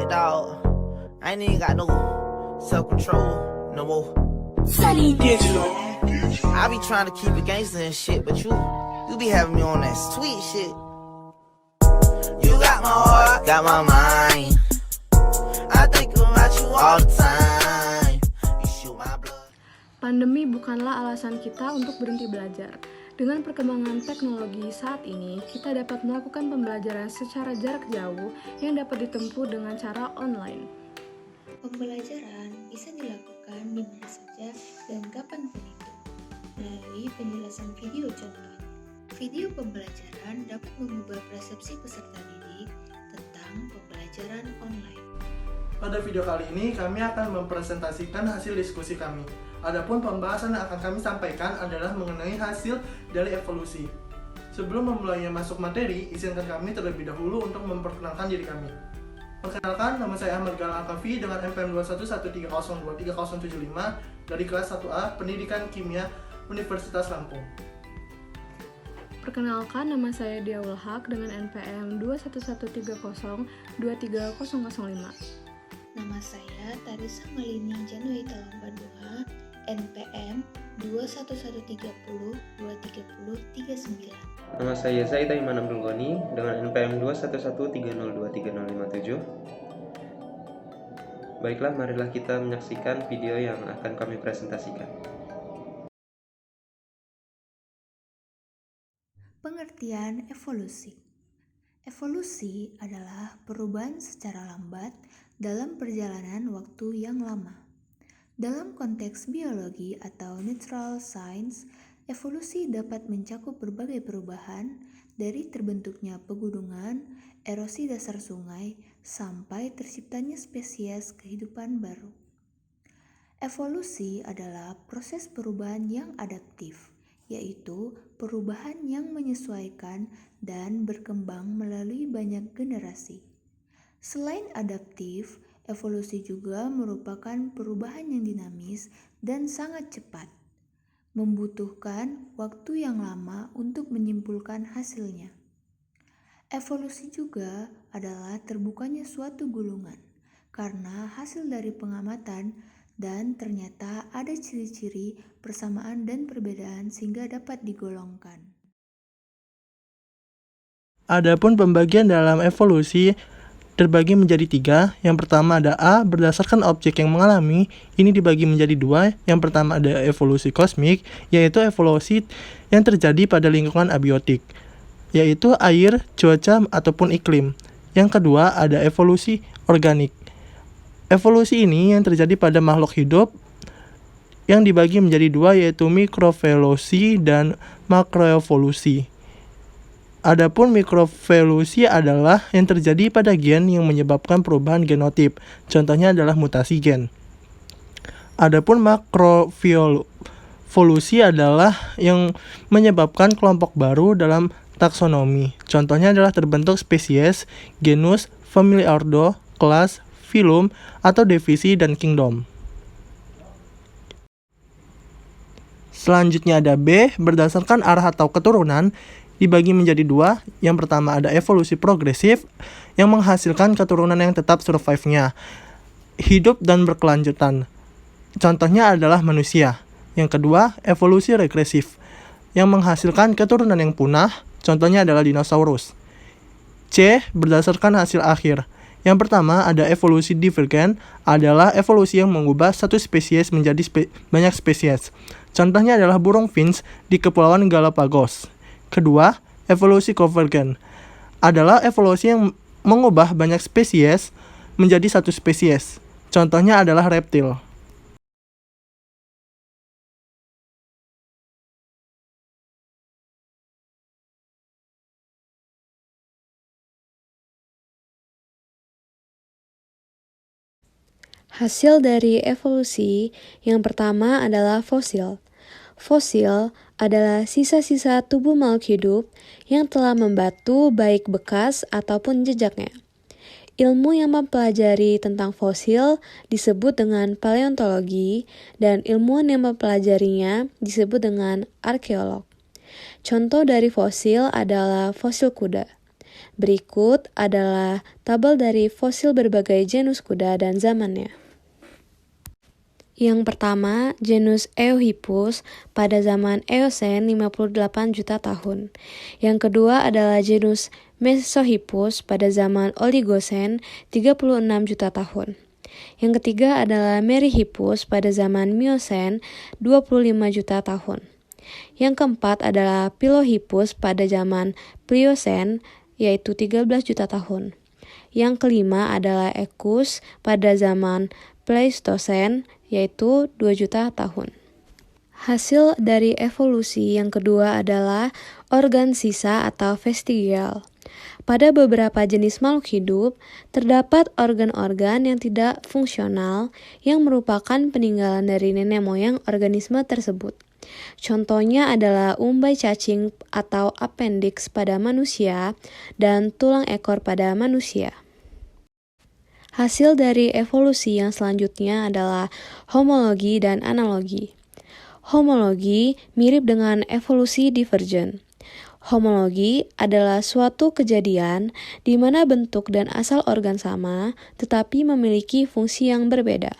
shit, dog. I ain't even got no self-control no more. Sunny Digital. I be trying to keep it gangster and shit, but you be having me on that sweet shit. You got my heart, got my mind. I think about you all the time. You shoot my blood. Pandemi bukanlah alasan kita untuk berhenti belajar. Dengan perkembangan teknologi saat ini, kita dapat melakukan pembelajaran secara jarak jauh yang dapat ditempuh dengan cara online. Pembelajaran bisa dilakukan di mana saja dan kapanpun itu, melalui penjelasan video contohnya. Video pembelajaran dapat mengubah persepsi peserta didik tentang pembelajaran online. Pada video kali ini, kami akan mempresentasikan hasil diskusi kami. Adapun pembahasan yang akan kami sampaikan adalah mengenai hasil dari evolusi. Sebelum memulainya masuk materi, izinkan kami terlebih dahulu untuk memperkenalkan diri kami. Perkenalkan, nama saya Ahmad Galang Akafi dengan NPM 21130230075 dari kelas 1A Pendidikan Kimia Universitas Lampung. Perkenalkan, nama saya Diaul Haq dengan NPM 21130230005. Nama saya Tarisa Malini Januari Talambandua, NPM 21130230039. Nama saya Zaid Aiman Abdul Ghani dengan NPM 21130230057. Baiklah, marilah kita menyaksikan video yang akan kami presentasikan. Pengertian evolusi. Evolusi adalah perubahan secara lambat dalam perjalanan waktu yang lama. Dalam konteks biologi atau natural science, evolusi dapat mencakup berbagai perubahan dari terbentuknya pegunungan, erosi dasar sungai, sampai terciptanya spesies kehidupan baru. Evolusi adalah proses perubahan yang adaptif, yaitu perubahan yang menyesuaikan dan berkembang melalui banyak generasi. Selain adaptif, evolusi juga merupakan perubahan yang dinamis dan sangat cepat, membutuhkan waktu yang lama untuk menyimpulkan hasilnya. Evolusi juga adalah terbukanya suatu gulungan, karena hasil dari pengamatan dan ternyata ada ciri-ciri persamaan dan perbedaan sehingga dapat digolongkan. Adapun pembagian dalam evolusi terbagi menjadi 3. Yang pertama ada A, berdasarkan objek yang mengalami. Ini dibagi menjadi 2. Yang pertama ada evolusi kosmik, yaitu evolusi yang terjadi pada lingkungan abiotik, yaitu air, cuaca, ataupun iklim. Yang kedua ada evolusi organik. Evolusi ini yang terjadi pada makhluk hidup yang dibagi menjadi 2, yaitu mikroevolusi dan makroevolusi. Adapun mikroevolusi adalah yang terjadi pada gen yang menyebabkan perubahan genotip. Contohnya adalah mutasi gen. Adapun makroevolusi adalah yang menyebabkan kelompok baru dalam taksonomi. Contohnya adalah terbentuk spesies, genus, famili ordo, kelas, filum, atau divisi dan kingdom. Selanjutnya ada B, berdasarkan arah atau keturunan, dibagi menjadi 2. Yang pertama ada evolusi progresif yang menghasilkan keturunan yang tetap survive-nya, hidup dan berkelanjutan. Contohnya adalah manusia. Yang kedua, evolusi regresif yang menghasilkan keturunan yang punah. Contohnya adalah dinosaurus. C, berdasarkan hasil akhir. Yang pertama ada evolusi divergen, adalah evolusi yang mengubah satu spesies menjadi banyak spesies. Contohnya adalah burung finch di Kepulauan Galapagos. Kedua, evolusi konvergen adalah evolusi yang mengubah banyak spesies menjadi satu spesies. Contohnya adalah reptil. Hasil dari evolusi yang pertama adalah fosil. Fosil adalah sisa-sisa tubuh makhluk hidup yang telah membatu baik bekas ataupun jejaknya. Ilmu yang mempelajari tentang fosil disebut dengan paleontologi dan ilmuwan yang mempelajarinya disebut dengan arkeolog. Contoh dari fosil adalah fosil kuda. Berikut adalah tabel dari fosil berbagai genus kuda dan zamannya. Yang pertama, genus Eohippus pada zaman Eosen 58 juta tahun. Yang kedua adalah genus Mesohippus pada zaman Oligosen 36 juta tahun. Yang ketiga adalah Meryhippus pada zaman Miosen 25 juta tahun. Yang keempat adalah Pilohippus pada zaman Pliocene yaitu 13 juta tahun. Yang kelima adalah Equus pada zaman Pleistocene yaitu 2 juta tahun. Hasil dari evolusi yang kedua adalah organ sisa atau vestigial. Pada beberapa jenis makhluk hidup, terdapat organ-organ yang tidak fungsional yang merupakan peninggalan dari nenek moyang organisme tersebut. Contohnya adalah umbai cacing atau appendix pada manusia dan tulang ekor pada manusia. Hasil dari evolusi yang selanjutnya adalah homologi dan analogi. Homologi mirip dengan evolusi divergen. Homologi adalah suatu kejadian di mana bentuk dan asal organ sama, tetapi memiliki fungsi yang berbeda.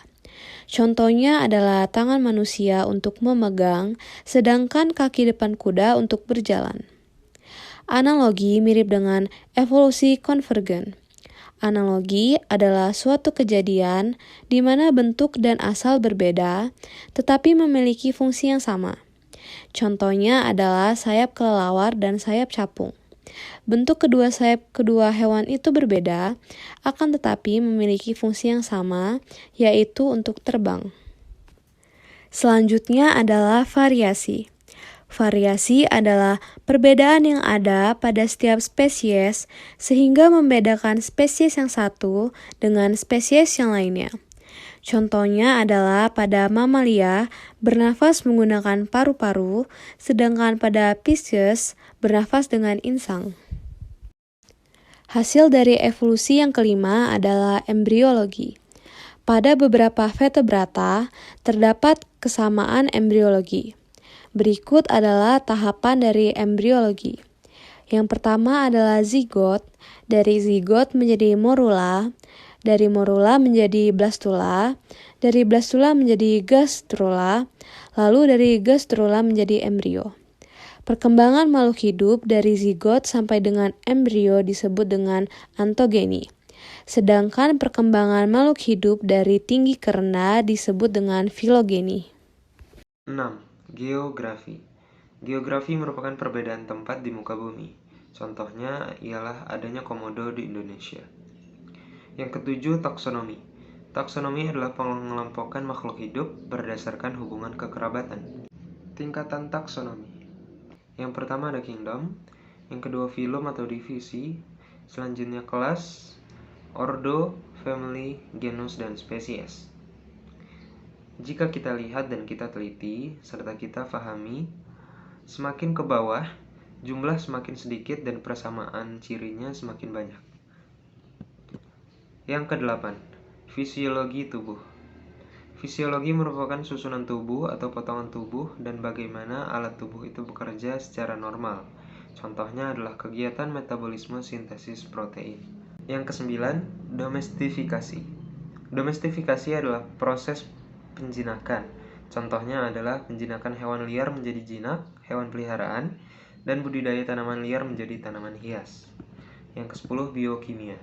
Contohnya adalah tangan manusia untuk memegang, sedangkan kaki depan kuda untuk berjalan. Analogi mirip dengan evolusi konvergen. Analogi adalah suatu kejadian di mana bentuk dan asal berbeda, tetapi memiliki fungsi yang sama. Contohnya adalah sayap kelelawar dan sayap capung. Bentuk kedua sayap kedua hewan itu berbeda, akan tetapi memiliki fungsi yang sama, yaitu untuk terbang. Selanjutnya adalah variasi. Variasi adalah perbedaan yang ada pada setiap spesies sehingga membedakan spesies yang satu dengan spesies yang lainnya. Contohnya adalah pada mamalia bernafas menggunakan paru-paru, sedangkan pada Pisces bernafas dengan insang. Hasil dari evolusi yang kelima adalah embriologi. Pada beberapa vertebrata terdapat kesamaan embriologi. Berikut adalah tahapan dari embriologi. Yang pertama adalah zigot. Dari zigot menjadi morula, dari morula menjadi blastula, dari blastula menjadi gastrula, lalu dari gastrula menjadi embrio. Perkembangan makhluk hidup dari zigot sampai dengan embrio disebut dengan antogeni. Sedangkan perkembangan makhluk hidup dari tinggi ke rendah disebut dengan filogeni. 6. Geografi. Geografi merupakan perbedaan tempat di muka bumi. Contohnya ialah adanya komodo di Indonesia. Yang ketujuh, taksonomi. Taksonomi adalah pengelompokan makhluk hidup berdasarkan hubungan kekerabatan. Tingkatan taksonomi. Yang pertama ada kingdom, yang kedua filum atau divisi, selanjutnya kelas, ordo, family, genus, dan spesies. Jika kita lihat dan kita teliti, serta kita fahami, semakin ke bawah, jumlah semakin sedikit dan persamaan cirinya semakin banyak. Yang ke-8, fisiologi tubuh. Fisiologi merupakan susunan tubuh atau potongan tubuh dan bagaimana alat tubuh itu bekerja secara normal. Contohnya adalah kegiatan metabolisme sintesis protein. Yang ke-9, domestifikasi. Domestifikasi adalah proses penjinakan. Contohnya adalah penjinakan hewan liar menjadi jinak, hewan peliharaan, dan budidaya tanaman liar menjadi tanaman hias. Yang ke-10, biokimia.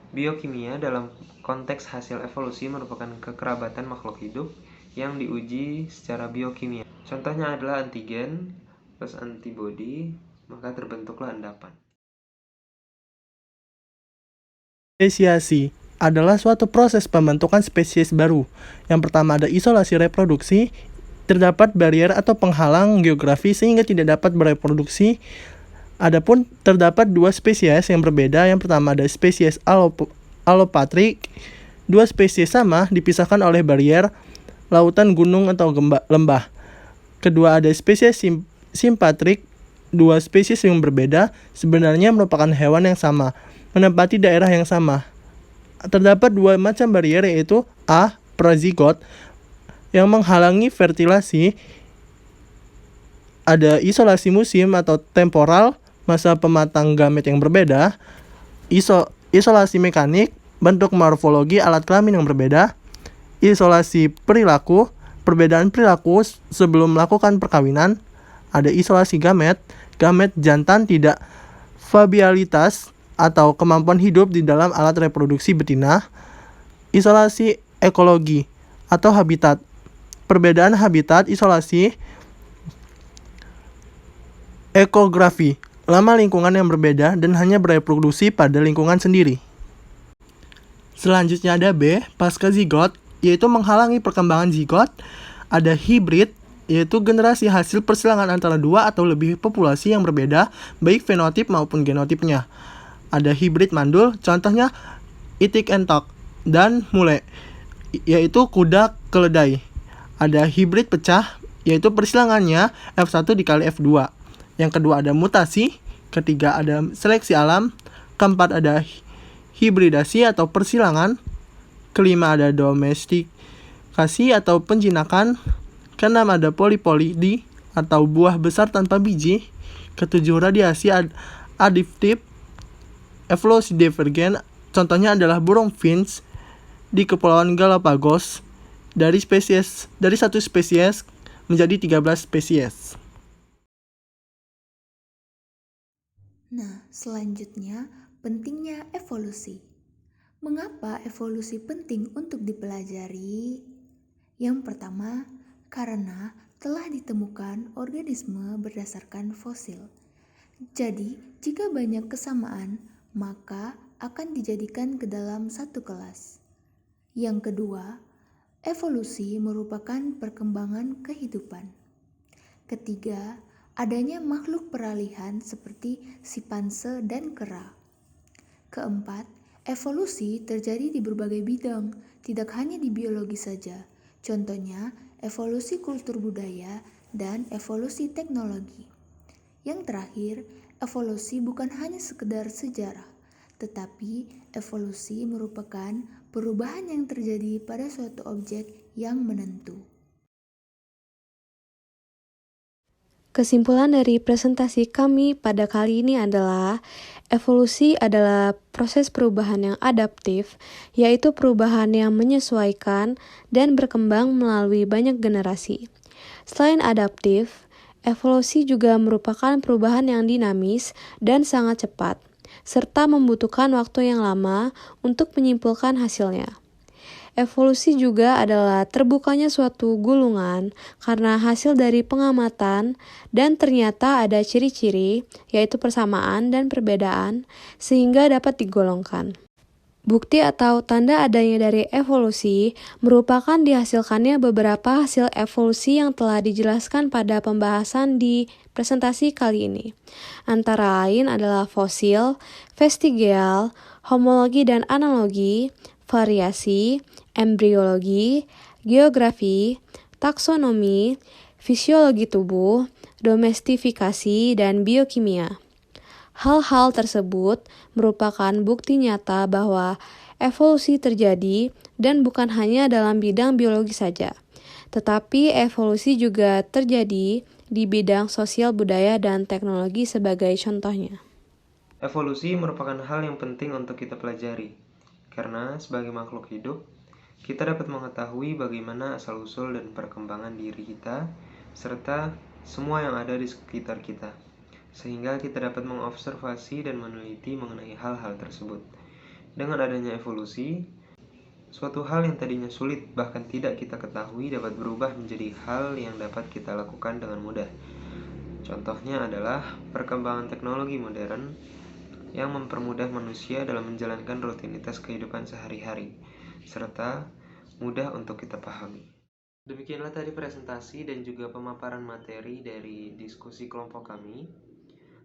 Biokimia dalam konteks hasil evolusi merupakan kekerabatan makhluk hidup yang diuji secara biokimia. Contohnya adalah antigen plus antibodi, maka terbentuklah endapan. Spesiasi adalah suatu proses pembentukan spesies baru. Yang pertama ada isolasi reproduksi. Terdapat barrier atau penghalang geografi sehingga tidak dapat bereproduksi. Adapun terdapat dua spesies yang berbeda. Yang pertama ada spesies allopatrik. Dua spesies sama dipisahkan oleh barrier lautan, gunung, atau lembah. Kedua ada spesies simpatrik. Dua spesies yang berbeda sebenarnya merupakan hewan yang sama, menempati daerah yang sama. Terdapat dua macam barrier, yaitu A. Prazigot yang menghalangi fertilasi. Ada isolasi musim atau temporal, masa pematang gamet yang berbeda. Isolasi mekanik, bentuk morfologi alat kelamin yang berbeda. Isolasi perilaku, perbedaan perilaku sebelum melakukan perkawinan. Ada isolasi gamet, gamet jantan tidak fabialitas atau kemampuan hidup di dalam alat reproduksi betina. Isolasi ekologi atau habitat, perbedaan habitat. Isolasi ekografi, lama lingkungan yang berbeda dan hanya bereproduksi pada lingkungan sendiri. Selanjutnya ada B, pasca zigot, yaitu menghalangi perkembangan zigot. Ada hibrid, yaitu generasi hasil persilangan antara dua atau lebih populasi yang berbeda, baik fenotip maupun genotipnya. Ada hibrid mandul, contohnya itik entok dan mule, yaitu kuda keledai. Ada hibrid pecah, yaitu persilangannya F1 dikali F2. Yang kedua ada mutasi, ketiga ada seleksi alam, keempat ada hibridasi atau persilangan, kelima ada domestikasi atau penjinakan, keenam ada poliploidi atau buah besar tanpa biji, ketujuh radiasi adiptif, evolusi divergen, contohnya adalah burung finch di Kepulauan Galapagos, dari satu spesies menjadi 13 spesies. Nah, selanjutnya pentingnya evolusi. Mengapa evolusi penting untuk dipelajari? Yang pertama, karena telah ditemukan organisme berdasarkan fosil. Jadi, jika banyak kesamaan, maka akan dijadikan ke dalam satu kelas. Yang kedua, evolusi merupakan perkembangan kehidupan. Ketiga, adanya makhluk peralihan seperti simpanse dan kera. Keempat, evolusi terjadi di berbagai bidang, tidak hanya di biologi saja. Contohnya, evolusi kultur budaya dan evolusi teknologi. Yang terakhir, evolusi bukan hanya sekedar sejarah, tetapi evolusi merupakan perubahan yang terjadi pada suatu objek yang menentu. Kesimpulan dari presentasi kami pada kali ini adalah evolusi adalah proses perubahan yang adaptif, yaitu perubahan yang menyesuaikan dan berkembang melalui banyak generasi. Selain adaptif, evolusi juga merupakan perubahan yang dinamis dan sangat cepat, serta membutuhkan waktu yang lama untuk menyimpulkan hasilnya. Evolusi juga adalah terbukanya suatu gulungan karena hasil dari pengamatan dan ternyata ada ciri-ciri, yaitu persamaan dan perbedaan, sehingga dapat digolongkan. Bukti atau tanda adanya dari evolusi merupakan dihasilkannya beberapa hasil evolusi yang telah dijelaskan pada pembahasan di presentasi kali ini. Antara lain adalah fosil, vestigial, homologi dan analogi, variasi, embriologi, geografi, taksonomi, fisiologi tubuh, domestifikasi, dan biokimia. Hal-hal tersebut merupakan bukti nyata bahwa evolusi terjadi dan bukan hanya dalam bidang biologi saja, tetapi evolusi juga terjadi di bidang sosial budaya dan teknologi sebagai contohnya. Evolusi merupakan hal yang penting untuk kita pelajari, karena sebagai makhluk hidup, kita dapat mengetahui bagaimana asal-usul dan perkembangan diri kita, serta semua yang ada di sekitar kita, sehingga kita dapat mengobservasi dan meneliti mengenai hal-hal tersebut. Dengan adanya evolusi, suatu hal yang tadinya sulit bahkan tidak kita ketahui dapat berubah menjadi hal yang dapat kita lakukan dengan mudah. Contohnya adalah perkembangan teknologi modern yang mempermudah manusia dalam menjalankan rutinitas kehidupan sehari-hari, serta mudah untuk kita pahami. Demikianlah tadi presentasi dan juga pemaparan materi dari diskusi kelompok kami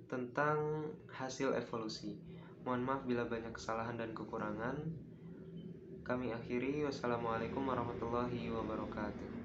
tentang hasil evolusi. Mohon maaf bila banyak kesalahan dan kekurangan. Kami akhiri. Wassalamualaikum warahmatullahi wabarakatuh.